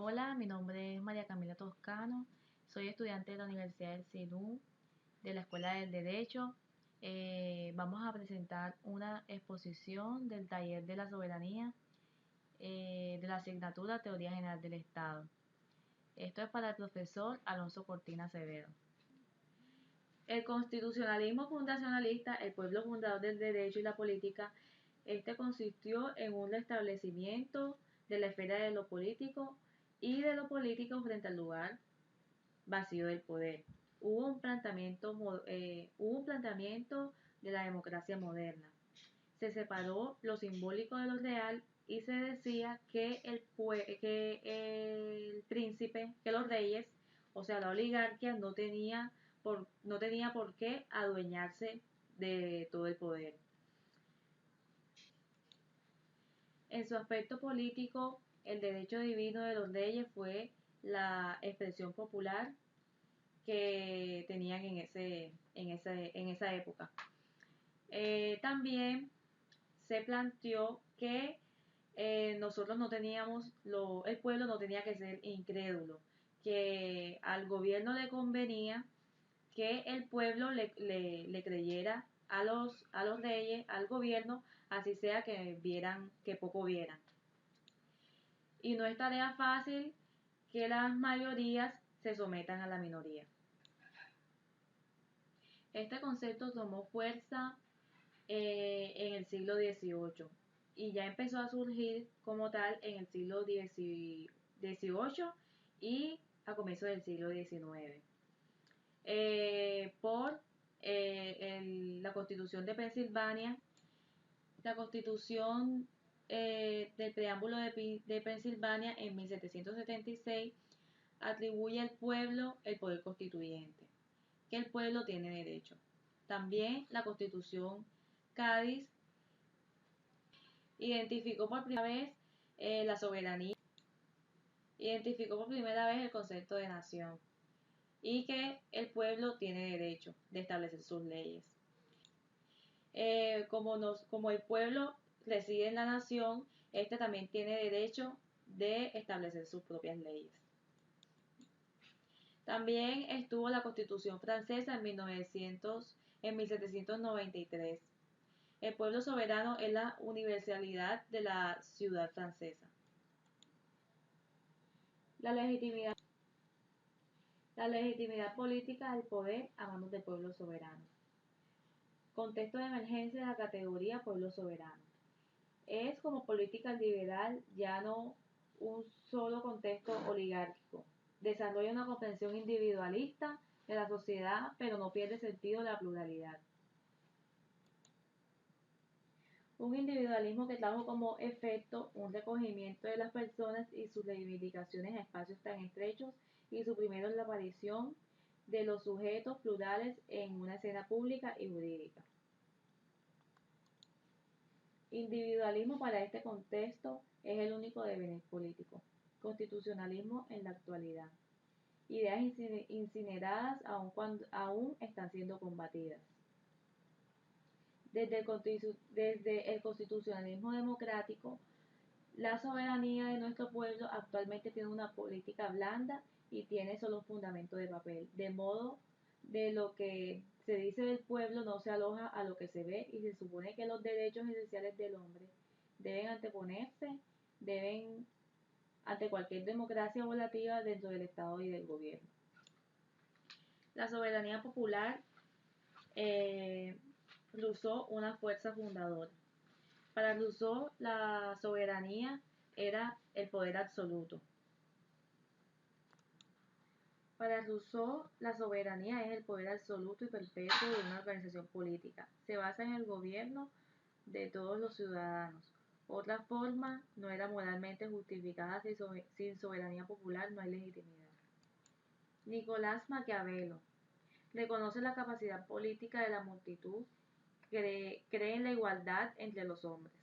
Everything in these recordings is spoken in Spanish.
Hola, mi nombre es María Camila Toscano, soy estudiante de la Universidad del CINU, de la Escuela del Derecho. Vamos a presentar una exposición del taller de la soberanía de la asignatura Teoría General del Estado. Esto es para el profesor Alonso Cortina Acevedo. El constitucionalismo fundacionalista, el pueblo fundador del derecho y la política, este consistió en un restablecimiento de la esfera de lo político y de lo político frente al lugar vacío del poder. Hubo un planteamiento de la democracia moderna. Se separó lo simbólico de lo real y se decía que el príncipe, que los reyes, o sea, la oligarquía, no tenía por qué adueñarse de todo el poder. En su aspecto político, el derecho divino de los reyes fue la expresión popular que tenían en esa época. También se planteó que nosotros no teníamos, el pueblo no tenía que ser incrédulo, que al gobierno le convenía que el pueblo le creyera a los reyes, al gobierno, así sea que poco vieran. Y no es tarea fácil que las mayorías se sometan a la minoría. Este concepto tomó fuerza en el siglo XVIII y ya empezó a surgir como tal en el siglo XVIII y a comienzos del siglo XIX. Por la Constitución de Pensilvania, la Constitución del Preámbulo de Pensilvania en 1776 atribuye al pueblo el poder constituyente, que el pueblo tiene derecho. También la Constitución Cádiz identificó por primera vez la soberanía, identificó por primera vez el concepto de nación y que el pueblo tiene derecho de establecer sus leyes. Como el pueblo reside en la nación, este también tiene derecho de establecer sus propias leyes. También estuvo la Constitución francesa en 1793. El pueblo soberano es la universalidad de la ciudad francesa. La legitimidad política del poder a manos del pueblo soberano. Contexto de emergencia de la categoría pueblo soberano. Es como política liberal, ya no un solo contexto oligárquico. Desarrolla una comprensión individualista de la sociedad, pero no pierde sentido de la pluralidad. Un individualismo que trajo como efecto un recogimiento de las personas y sus reivindicaciones a espacios tan estrechos y suprimieron la aparición de los sujetos plurales en una escena pública y jurídica. Individualismo para este contexto es el único devenir político. Constitucionalismo en la actualidad. Ideas incineradas aún están siendo combatidas. Desde el constitucionalismo democrático, la soberanía de nuestro pueblo actualmente tiene una política blanda y tiene solo fundamento de papel, de modo de lo que se dice del pueblo no se aloja a lo que se ve y se supone que los derechos esenciales del hombre deben anteponerse, ante cualquier democracia volativa dentro del Estado y del gobierno. La soberanía popular Rousseau una fuerza fundadora. Para Rousseau, la soberanía era el poder absoluto. Para Rousseau, la soberanía es el poder absoluto y perpetuo de una organización política. Se basa en el gobierno de todos los ciudadanos. Otra forma no era moralmente justificada. Sin soberanía popular no hay legitimidad. Nicolás Maquiavelo reconoce la capacidad política de la multitud, cree en la igualdad entre los hombres.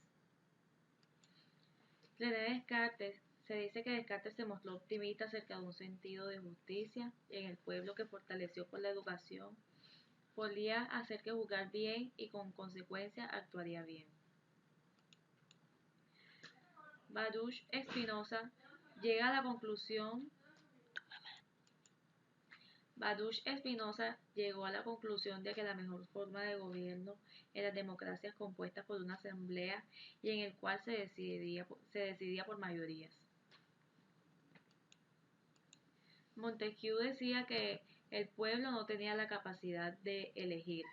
René Descartes. Se dice que Descartes se mostró optimista acerca de un sentido de justicia en el pueblo que fortaleció por la educación. Podía hacer que juzgar bien y con consecuencia actuaría bien. Baruch Llega a la conclusión, Baruch Spinoza llegó a la conclusión de que la mejor forma de gobierno en las democracias compuestas por una asamblea y en el cual se decidía por mayorías. Montesquieu decía que el pueblo no tenía la capacidad de elegir,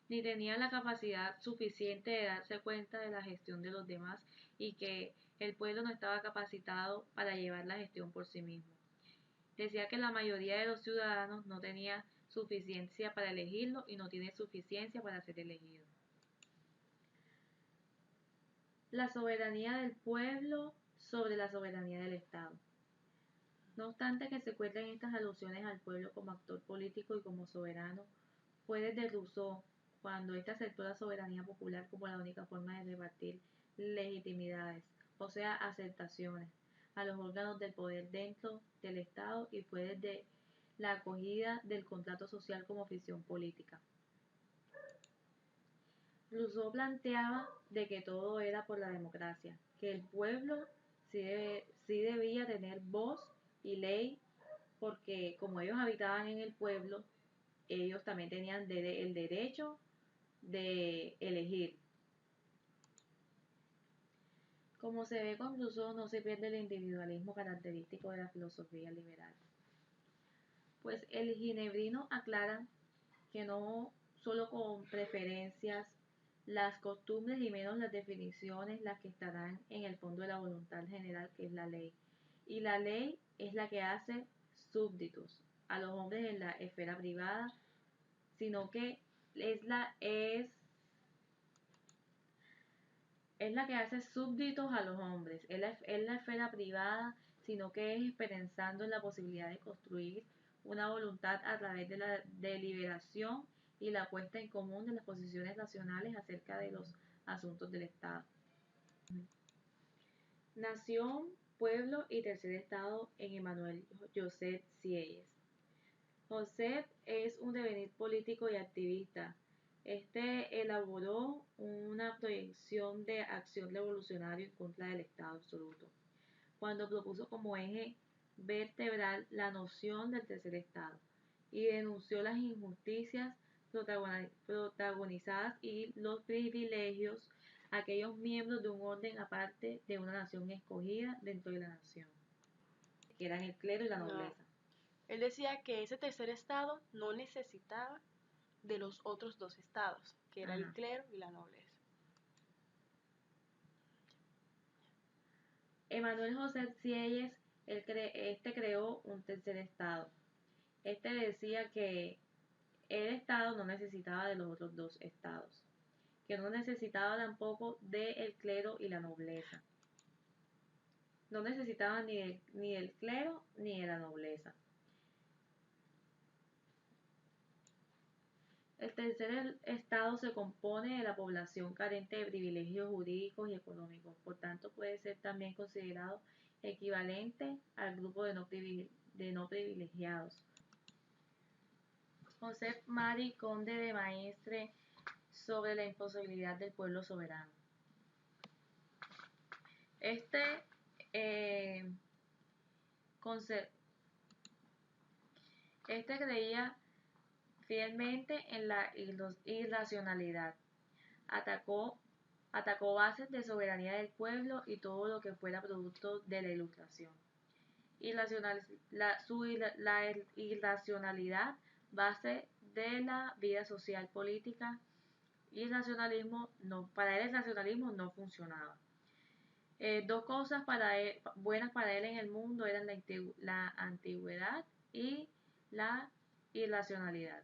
ni tenía la capacidad suficiente de darse cuenta de la gestión de los demás y que el pueblo no estaba capacitado para llevar la gestión por sí mismo. Decía que la mayoría de los ciudadanos no tenía suficiencia para elegirlo y no tiene suficiencia para ser elegido. La soberanía del pueblo sobre la soberanía del Estado. No obstante que se cuenten estas alusiones al pueblo como actor político y como soberano, fue desde Rousseau cuando éste aceptó la soberanía popular como la única forma de repartir legitimidades, o sea, aceptaciones, a los órganos del poder dentro del Estado y fue desde la acogida del contrato social como ficción política. Rousseau planteaba de que todo era por la democracia, que el pueblo sí debía tener voz y ley porque como ellos habitaban en el pueblo, ellos también tenían el derecho de elegir. Como se ve con Rousseau, no se pierde el individualismo característico de la filosofía liberal. Pues el ginebrino aclara que no solo con preferencias, las costumbres y menos las definiciones las que estarán en el fondo de la voluntad general, que es la ley. Y la ley es la que hace súbditos a los hombres en la esfera privada, sino que es la que hace súbditos a los hombres, es la esfera privada, sino que es esperanzando en la posibilidad de construir una voluntad a través de la deliberación y la puesta en común de las posiciones nacionales acerca de los asuntos del Estado. Nación, pueblo y tercer estado en Emmanuel Joseph Sieyes. Joseph es un devenir político y activista. Este elaboró una proyección de acción revolucionaria en contra del Estado absoluto, cuando propuso como eje vertebral la noción del tercer Estado y denunció las injusticias protagonizadas y los privilegios a aquellos miembros de un orden aparte de una nación escogida dentro de la nación, que eran el clero y la nobleza. Él decía que ese tercer estado no necesitaba de los otros dos estados, que era el clero y la nobleza. Emmanuel José Sieyes, creó un tercer estado. Este decía que el estado no necesitaba de los otros dos estados, que no necesitaba tampoco del clero y la nobleza. No necesitaba ni del clero ni de la nobleza. El tercer estado se compone de la población carente de privilegios jurídicos y económicos, por tanto puede ser también considerado equivalente al grupo de no privilegiados. Joseph Marie Conde de Maestre sobre la imposibilidad del pueblo soberano. Este creía fielmente en la irracionalidad. Atacó bases de soberanía del pueblo y todo lo que fuera producto de la ilustración. La irracionalidad, base de la vida social política, para él el racionalismo no funcionaba. Dos cosas buenas para él en el mundo eran la antigüedad y la irracionalidad.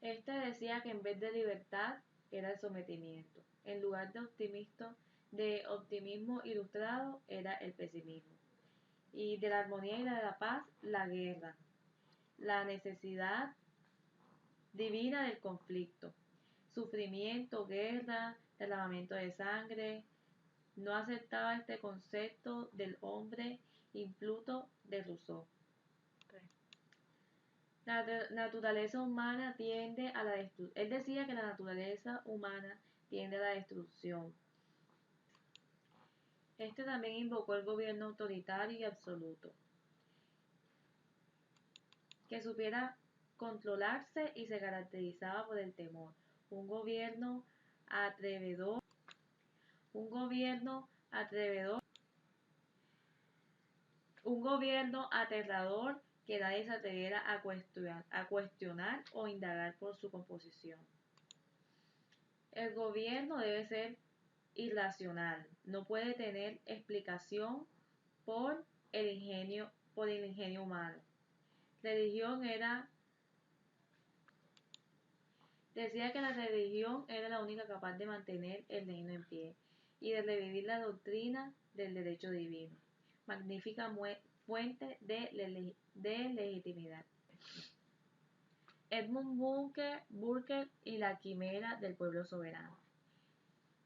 Este decía que en vez de libertad era el sometimiento. En lugar de optimismo ilustrado era el pesimismo. Y de la armonía y de la paz, la guerra. La necesidad divina del conflicto. Sufrimiento, guerra, derramamiento de sangre. No aceptaba este concepto del hombre impluto de Rousseau. La naturaleza humana tiende a la destrucción. Él decía que la naturaleza humana tiende a la destrucción. Este también invocó el gobierno autoritario y absoluto, que supiera controlarse y se caracterizaba por el temor. Un gobierno atrevedor, un gobierno atrevedor, un gobierno aterrador que nadie se atreviera a cuestionar o indagar por su composición. El gobierno debe ser irracional, no puede tener explicación por por el ingenio humano. Religión era, decía que la religión era la única capaz de mantener el reino en pie y de revivir la doctrina del derecho divino, magnífica fuente de legitimidad. Edmund Burke y la quimera del pueblo soberano.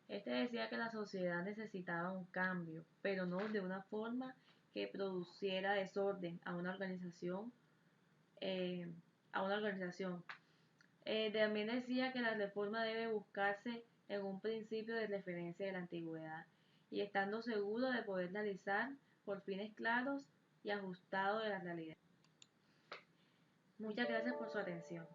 Este decía que la sociedad necesitaba un cambio, pero no de una forma que produciera desorden a una organización. eh, a una organización. También decía que la reforma debe buscarse en un principio de referencia de la antigüedad y estando seguro de poder realizar por fines claros y ajustados de la realidad. Muchas gracias por su atención.